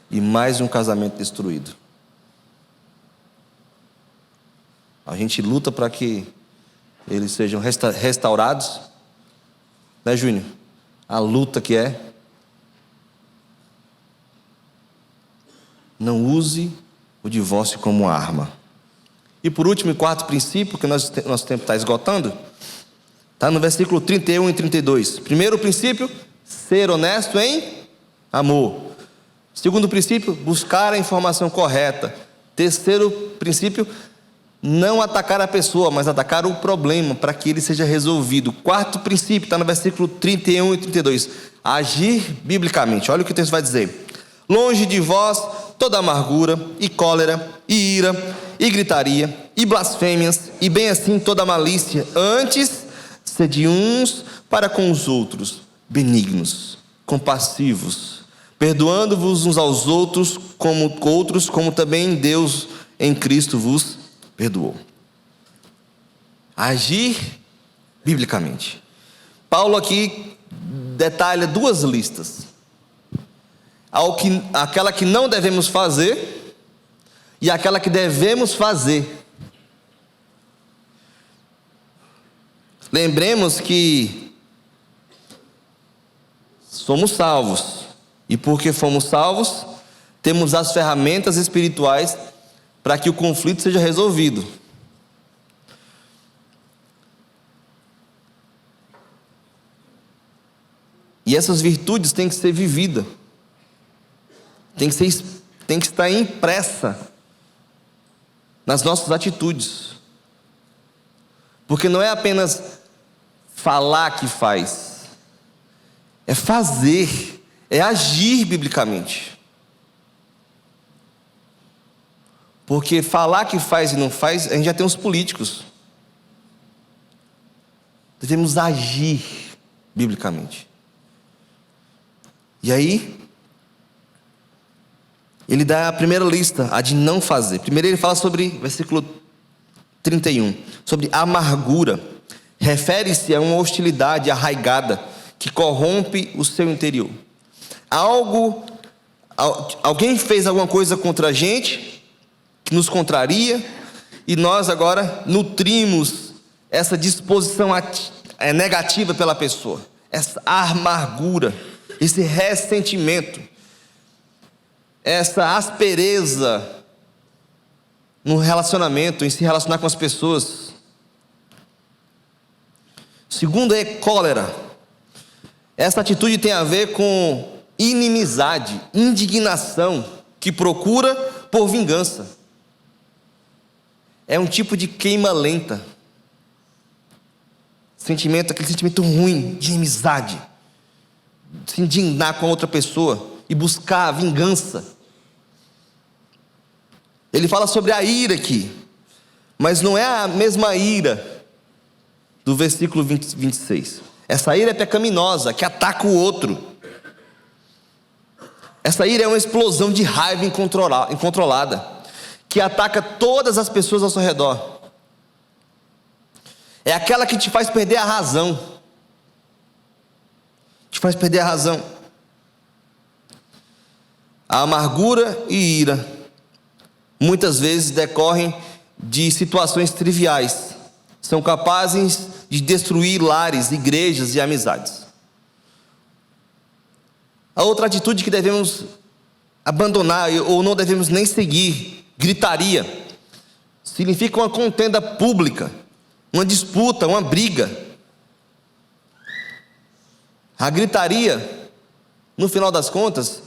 E mais um casamento destruído. A gente luta para que eles sejam restaurados, né, Júnior? A luta que é. Não use o divórcio como arma. E por último, e quarto princípio, que nosso tempo está esgotando, está no versículo 31 e 32. Primeiro princípio, ser honesto em amor. Segundo princípio, buscar a informação correta. Terceiro princípio, não atacar a pessoa, mas atacar o problema para que ele seja resolvido. Quarto princípio, está no versículo 31 e 32. Agir biblicamente. Olha o que o texto vai dizer: longe de vós toda amargura, e cólera, e ira, e gritaria, e blasfêmias, e bem assim toda malícia. Antes, sede uns para com os outros, benignos, compassivos, perdoando-vos uns aos outros, como também Deus em Cristo vos perdoou. Agir biblicamente. Paulo aqui detalha duas listas: aquela que não devemos fazer e aquela que devemos fazer. Lembremos que somos salvos, e porque fomos salvos, temos as ferramentas espirituais para que o conflito seja resolvido. E essas virtudes têm que ser vividas, tem que estar impressa nas nossas atitudes, porque não é apenas falar que faz, é fazer, é agir biblicamente. Porque falar que faz e não faz, a gente já tem os políticos. Devemos agir biblicamente. E aí, ele dá a primeira lista, a de não fazer. Primeiro ele fala sobre, versículo 31, sobre amargura. Refere-se a uma hostilidade arraigada que corrompe o seu interior. Alguém fez alguma coisa contra a gente que nos contraria, e nós agora nutrimos essa disposição negativa pela pessoa, essa amargura, esse ressentimento, essa aspereza no relacionamento, em se relacionar com as pessoas. Segundo é cólera. Essa atitude tem a ver com inimizade, indignação, que procura por vingança. É um tipo de queima lenta. Sentimento, aquele sentimento ruim de inimizade, se indignar com a outra pessoa e buscar a vingança. Ele fala sobre a ira aqui, mas não é a mesma ira do versículo 26. Essa ira é pecaminosa, que ataca o outro. Essa ira é uma explosão de raiva incontrolada, que ataca todas as pessoas ao seu redor. É aquela que te faz perder a razão. Te faz perder a razão. A amargura e ira muitas vezes decorrem de situações triviais. São capazes de destruir lares, igrejas e amizades. A outra atitude que devemos abandonar ou não devemos nem seguir, gritaria, significa uma contenda pública, uma disputa, uma briga. A gritaria, no final das contas,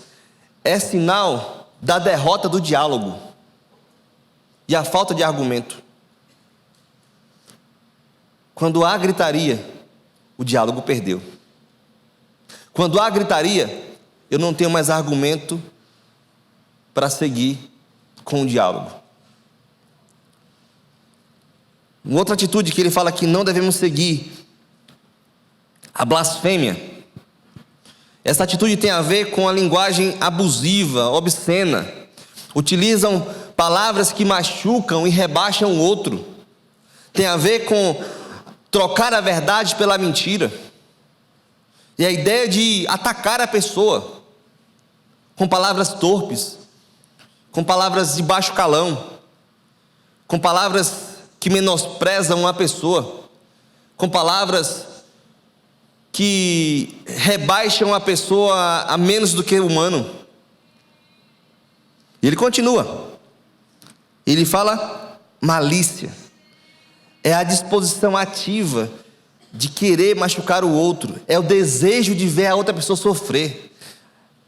é sinal da derrota do diálogo e a falta de argumento. Quando há gritaria, o diálogo perdeu. Quando há gritaria, eu não tenho mais argumento para seguir com o diálogo. Uma outra atitude que ele fala que não devemos seguir, a blasfêmia. Essa atitude tem a ver com a linguagem abusiva, obscena. Utilizam palavras que machucam e rebaixam o outro. Tem a ver com trocar a verdade pela mentira. E a ideia de atacar a pessoa com palavras torpes, com palavras de baixo calão, com palavras que menosprezam a pessoa, com palavras que rebaixam a pessoa a menos do que humano. E ele continua. Ele fala malícia. É a disposição ativa de querer machucar o outro. É o desejo de ver a outra pessoa sofrer.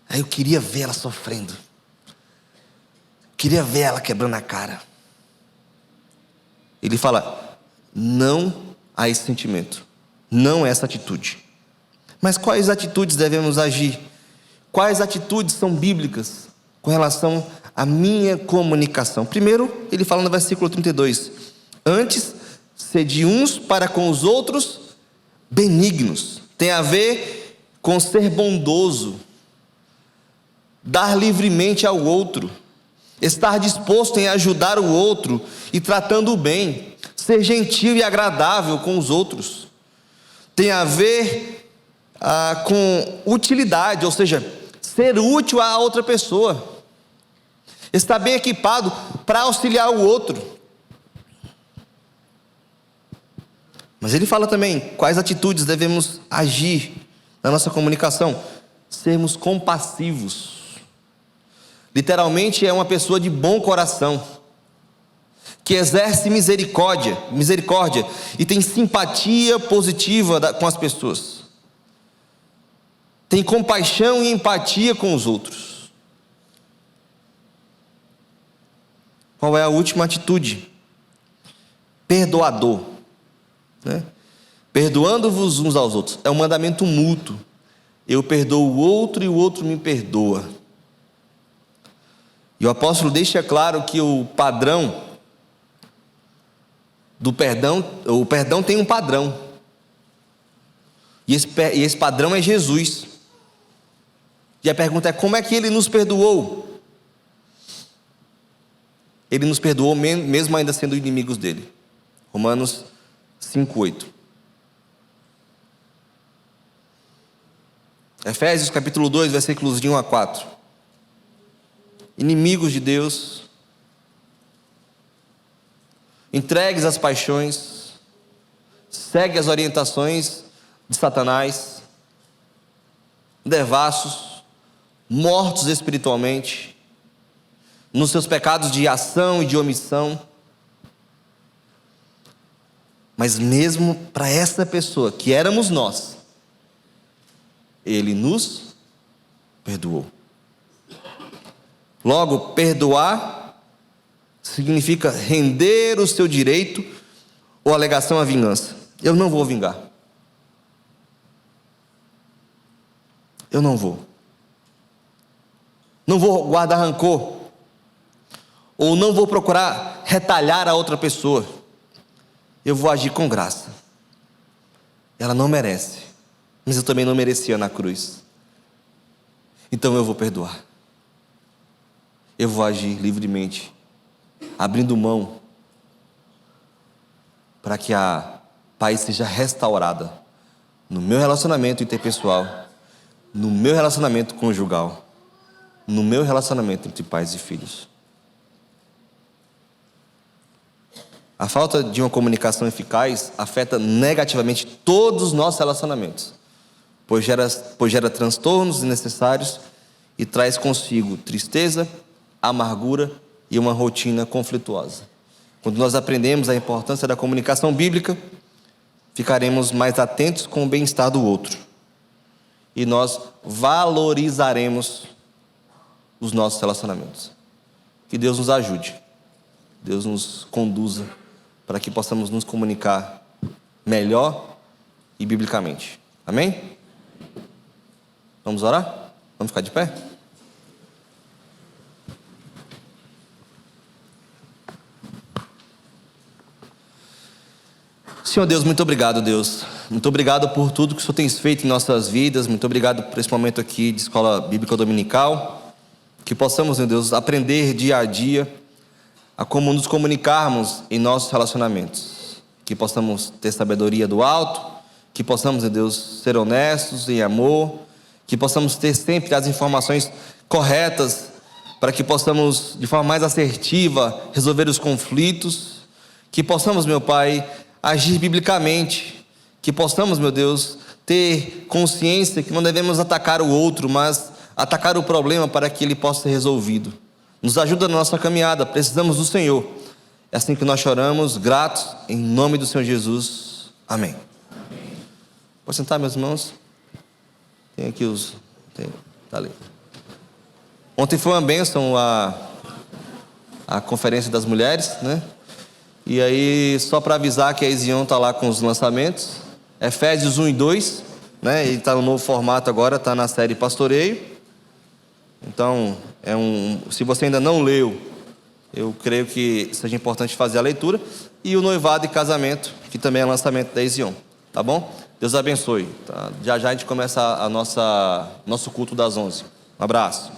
Aí eu queria ver ela sofrendo. Queria ver ela quebrando a cara. Ele fala, não há esse sentimento. Não essa atitude. Mas quais atitudes devemos agir? Quais atitudes são bíblicas com relação à minha comunicação? Primeiro, ele fala no versículo 32. Antes, sede uns para com os outros benignos. Tem a ver com ser bondoso, dar livremente ao outro, estar disposto em ajudar o outro e tratando o bem, ser gentil e agradável com os outros. Tem a ver com utilidade, ou seja, ser útil a outra pessoa, estar bem equipado para auxiliar o outro. Mas ele fala também quais atitudes devemos agir na nossa comunicação. Sermos compassivos. Literalmente é uma pessoa de bom coração, que exerce misericórdia e tem simpatia positiva com as pessoas. Tem compaixão e empatia com os outros. Qual é a última atitude? Perdoador. Perdoando-vos uns aos outros. É um mandamento mútuo. Eu perdoo o outro e o outro me perdoa. E o apóstolo deixa claro que o padrão do perdão, o perdão tem um padrão. E esse padrão é Jesus. E a pergunta é, como é que ele nos perdoou? Ele nos perdoou mesmo ainda sendo inimigos dele. Romanos 5:8. Efésios capítulo 2, versículos de 1 a 4. Inimigos de Deus, entregues às paixões, segue as orientações de Satanás, devassos, mortos espiritualmente, nos seus pecados de ação e de omissão. Mas mesmo para essa pessoa, que éramos nós, Ele nos perdoou. Logo, perdoar significa render o seu direito ou alegação à vingança. Eu não vou vingar. Eu não vou. Não vou guardar rancor. Ou não vou procurar retalhar a outra pessoa. Eu vou agir com graça. Ela não merece, mas eu também não merecia na cruz. Então eu vou perdoar. Eu vou agir livremente, abrindo mão, para que a paz seja restaurada no meu relacionamento interpessoal, no meu relacionamento conjugal, no meu relacionamento entre pais e filhos. A falta de uma comunicação eficaz afeta negativamente todos os nossos relacionamentos, pois gera transtornos desnecessários e traz consigo tristeza, amargura e uma rotina conflituosa. Quando nós aprendemos a importância da comunicação bíblica, ficaremos mais atentos com o bem-estar do outro e nós valorizaremos os nossos relacionamentos. Que Deus nos ajude, Deus nos conduza para que possamos nos comunicar melhor e biblicamente. Amém? Vamos orar? Vamos ficar de pé? Senhor Deus, muito obrigado, Deus. Muito obrigado por tudo que o Senhor tem feito em nossas vidas. Muito obrigado por esse momento aqui de Escola Bíblica Dominical. Que possamos, meu Deus, aprender dia a dia a como nos comunicarmos em nossos relacionamentos. Que possamos ter sabedoria do alto. Que possamos, meu Deus, ser honestos em amor. Que possamos ter sempre as informações corretas para que possamos, de forma mais assertiva, resolver os conflitos. Que possamos, meu Pai, agir biblicamente, que possamos, meu Deus, ter consciência que não devemos atacar o outro, mas atacar o problema para que ele possa ser resolvido. Nos ajuda na nossa caminhada, precisamos do Senhor. É assim que nós choramos, gratos, em nome do Senhor Jesus. Amém. Pode sentar, meus irmãos. Tem aqui os... Tá ali. Ontem foi uma bênção a conferência das mulheres, né? E aí, só para avisar que a Ezion está lá com os lançamentos. Efésios 1 e 2, né? Ele está no novo formato agora, está na série Pastoreio. Então, se você ainda não leu, eu creio que seja importante fazer a leitura. E o noivado e casamento, que também é lançamento da Ezion. Tá bom? Deus abençoe. Tá? Já já a gente começa nosso culto das 11. Um abraço.